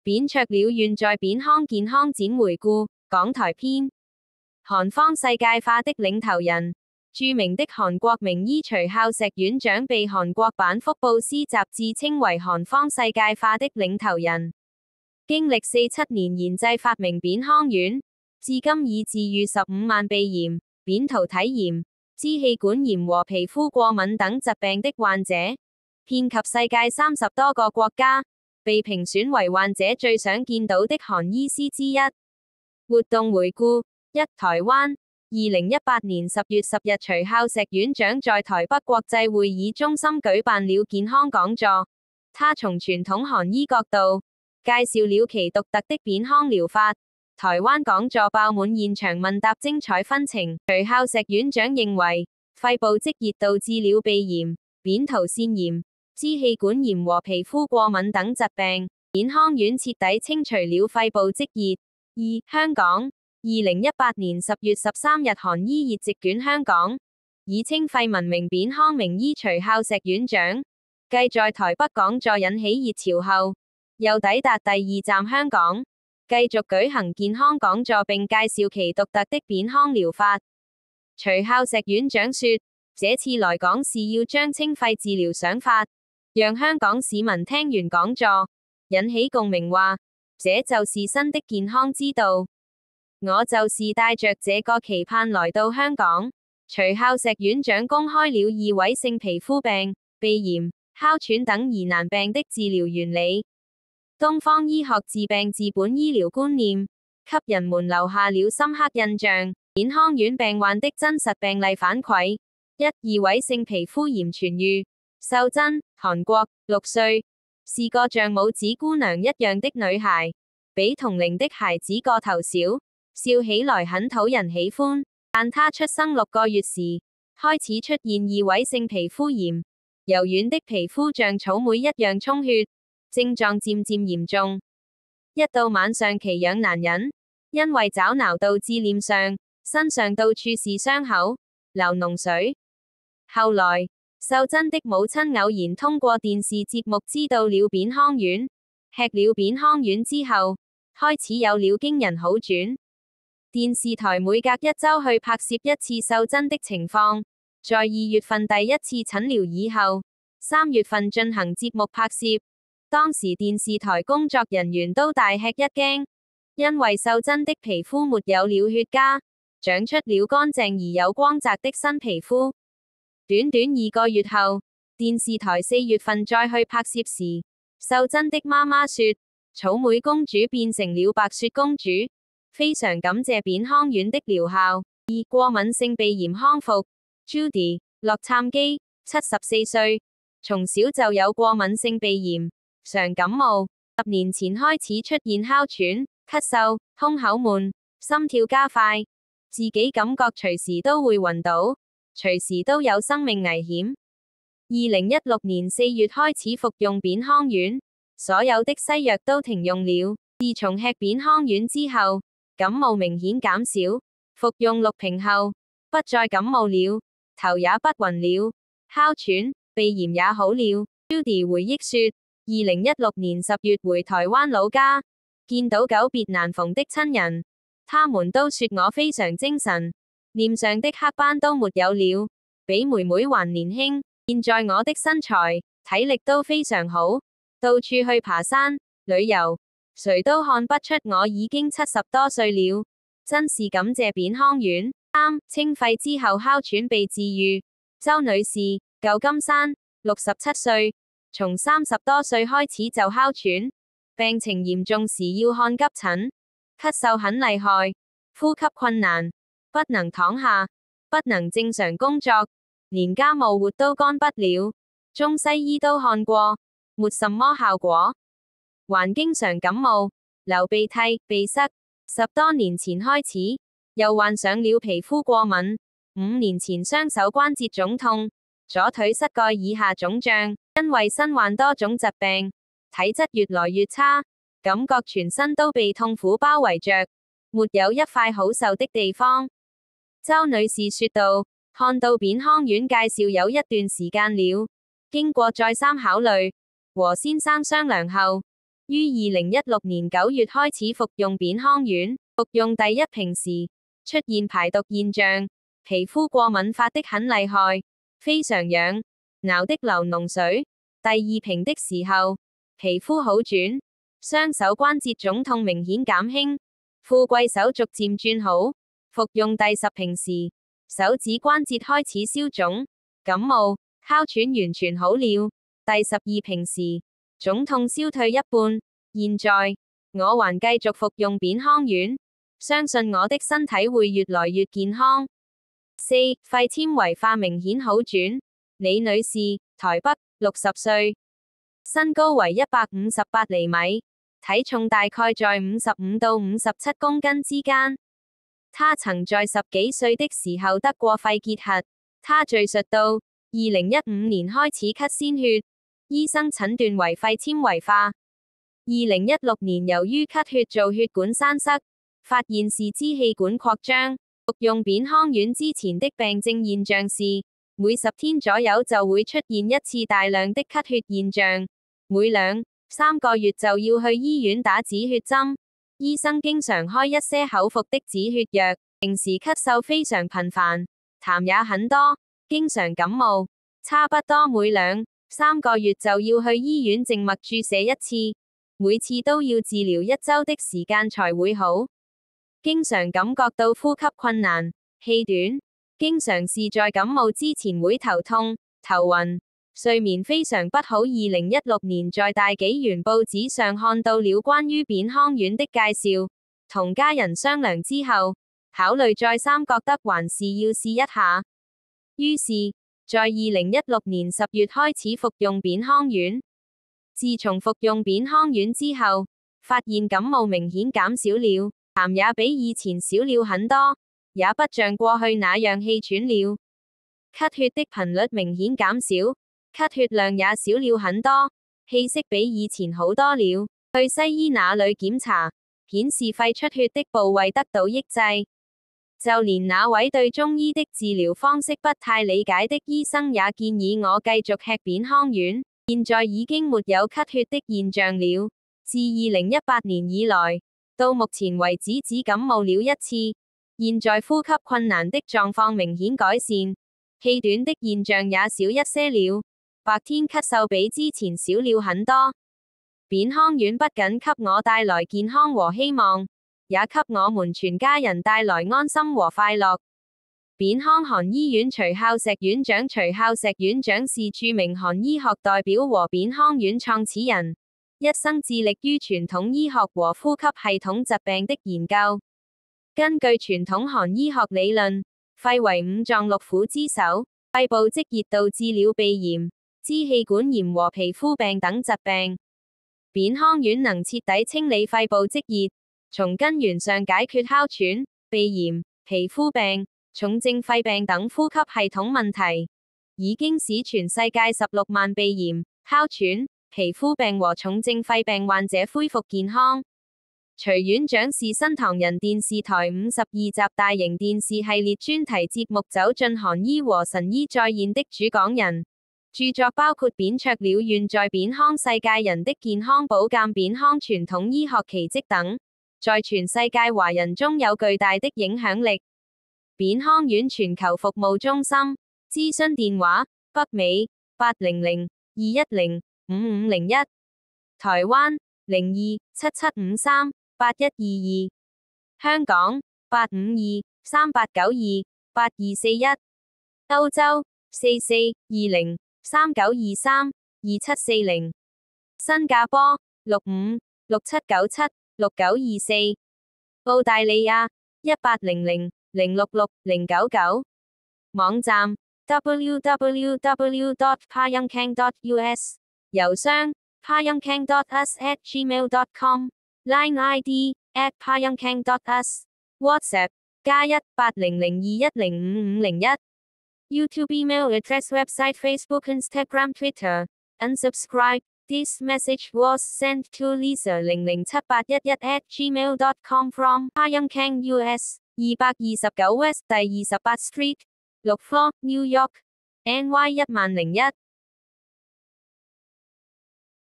扁鵲鳥願在扁康健康展回顧，港台篇。韓方世界化的領頭人，著名的韓國名醫徐孝石院長被韓國版福布斯雜誌稱為韓方世界化的領頭人。經歷47年研製發明扁康丸，至今已治癒15萬鼻炎、扁桃體炎、支氣管炎和皮膚過敏等疾病的患者，遍及世界30多個國家，被評選為患者最想見到的韓醫師之一。活動回顧：一、台灣2018年10月10日，徐孝石院長在台北國際會議中心舉辦了健康講座，他從傳統韓醫角度介紹了其獨特的扁康療法。台灣講座爆滿，現場問答精彩紛呈。徐孝石院長認為，肺部積熱導致了鼻炎、扁桃腺炎、支氣管炎和皮膚過敏等疾病，扁康丸徹底清除了肺部積熱。二、香港2018年10月13日，韓醫熱席捲香港，以稱肺聞名扁康名醫徐孝石院長，繼在台北講座引起熱潮後，又抵達第2站香港，繼續舉行健康講座並介紹其獨特的扁康療法。徐孝石院長說，這次來港是要將清肺治療想法，讓香港市民聽完講座，引起共鳴話，這就是新的健康之道。我就是帶着這個期盼來到香港。徐孝石院長公開了異位性皮膚病、鼻炎、哮喘等疑難病的治療原理。東方醫學治病治本醫療觀念，給人們留下了深刻印象。扁康丸病患的真實病例反饋：一、異位性皮膚炎痊癒。秀珍，韓國，6歲，是個像拇指姑娘一樣的女孩，比同齡的孩子個頭小，笑起來很討人喜歡。但她出生6個月時，開始出現異位性皮膚炎，柔軟的皮膚像草莓一樣充血，症狀漸漸嚴重。一到晚上奇癢難忍，因為抓撓導致臉上、身上到處是傷口，流膿水。後來，秀珍的母親偶然通過電視節目知道了扁康丸，吃了扁康丸之後，開始有了驚人好轉。電視台每隔1週去拍攝一次秀珍的情況，在2月份第一次診療以後，3月份進行節目拍攝。當時電視台工作人員都大吃一驚，因為秀珍的皮膚沒有了血痂，長出了乾淨而有光澤的新皮膚。短短2個月後，電視台4月份再去拍攝時，秀珍的媽媽說，草莓公主變成了白雪公主。非常感謝扁康丸的療效。二、過敏性鼻炎康復。Judy，洛杉磯，74歲，從小就有過敏性鼻炎，常感冒，10年前開始出現哮喘、咳嗽、胸口悶、心跳加快，自己感覺隨時都會暈倒，隨時都有生命危險。2016年4月開始服用扁康丸，所有的西藥都停用了。自從吃扁康丸之後，感冒明顯減少，服用6瓶後，不再感冒了，頭也不暈了，哮喘、鼻炎也好了。Judy 回憶說，2016年10月回台灣老家，見到久別難逢的親人，他們都說我非常精神，臉上的黑斑都沒有了，比妹妹還年輕。現在我的身材、體力都非常好，到處去爬山、旅遊，誰都看不出我已經70多歲了，真是感謝扁康丸。3、清肺之後哮喘被治癒。周女士，舊金山，67歲，從30多歲開始就哮喘，病情嚴重時要看急診，咳嗽很厲害，呼吸困難，不能躺下，不能正常工作，連家務活都幹不了，中西醫都看過，沒什麼效果。還經常感冒、流鼻涕、鼻塞。10多年前開始，又患上了皮膚過敏。5年前雙手關節腫痛，左腿膝蓋以下腫脹，因為身患多種疾病，體質越來越差，感覺全身都被痛苦包圍着，沒有一塊好受的地方。周女士說道，看到扁康丸介紹有一段時間了，經過再三考慮，和先生商量後，於2016年9月開始服用扁康丸，服用第一瓶時出現排毒現象，皮膚過敏發的很厲害，非常癢，撓的流膿水。第二瓶的時候，皮膚好轉，雙手關節腫痛明顯減輕，富貴手逐漸轉好。服用第10瓶時，手指關節開始消腫，感冒、哮喘完全好了。第12瓶時，腫痛消退一半。現在，我還繼續服用扁康丸，相信我的身體會越來越健康。4. 肺纖維化明顯好轉。李女士，台北，60歲，身高為158厘米，體重大概在55到57公斤之間。她曾在10幾歲的時候得過肺結核。她敘述到，2015年開始咳鮮血，醫生診斷為肺纖維化。2016年由於咳血做血管栓塞，發現是支氣管擴張。服用扁康丸之前的病症現象是，每10天左右就會出現一次大量的咳血現象，每2、3個月就要去醫院打止血針。醫生經常開一些口服的止血藥，平時咳嗽非常頻繁，痰也很多，經常感冒，差不多每2、3個月就要去醫院靜脈注射一次，每次都要治療1週的時間才會好。經常感覺到呼吸困難、氣短，經常是在感冒之前會頭痛、頭暈，睡眠非常不好。2016年在大紀元報紙上看到了關於扁康丸的介紹，同家人商量之後，考慮再三覺得還是要試一下，於是，在2016年10月開始服用扁康丸。自從服用扁康丸之後，發現感冒明顯減少了，痰也比以前少了很多，也不像過去那樣氣喘了。咳血的頻率明顯減少，咳血量也少了很多，氣息比以前好多了。去西醫那裡檢查，顯示肺出血的部位得到抑制。就連那位對中醫的治療方式不太理解的醫生也建議我繼續吃扁康丸。現在已經沒有咳血的現象了。自2018年以來，到目前為止只感冒了1次。現在呼吸困難的狀況明顯改善，氣短的現象也少一些了，白天咳嗽比之前少了很多。扁康丸不僅給我帶來健康和希望，也給我們全家人帶來安心和快樂。扁康韓醫院徐孝石院長徐孝石院長是著名韓醫學代表和扁康丸創始人，一生致力於傳統醫學和呼吸系統疾病的研究。根據傳統韓醫學理論，肺為五臟六腑之首，肺部積熱導致了鼻炎、支氣管炎和皮膚病等疾病。扁康丸能徹底清理肺部積熱，從根源上解決哮喘、鼻炎、皮膚病、重症肺病等呼吸系統問題，已經使全世界16萬鼻炎、哮喘、皮膚病和重症肺病患者恢復健康。徐院長是新唐人電視台52集大型電視系列專題節目《走進韓醫和神醫再現》的主講人，著作包括扁鵲鳥願在扁康世界人的健康保鑑扁康傳統醫學奇蹟等，在全世界華人中有巨大的影響力。扁康丸全球服務中心，諮詢電話：北美800-210-5501，台灣02-7753-8122，香港852-3892-8241，歐洲4420-3923-2740，新加坡65-6797-6924，澳大利亞1800-066-099，網站 www.payungkang.us， 郵箱 payungkang.us@gmail.com， Line ID @payungkang.us， WhatsApp +18002105501， YouTube email address website Facebook Instagram Twitter. Unsubscribe. This message was sent to Lisa007811@gmail.com from Payungkang US 229 West 第28 Street 6 floor New York NY 10001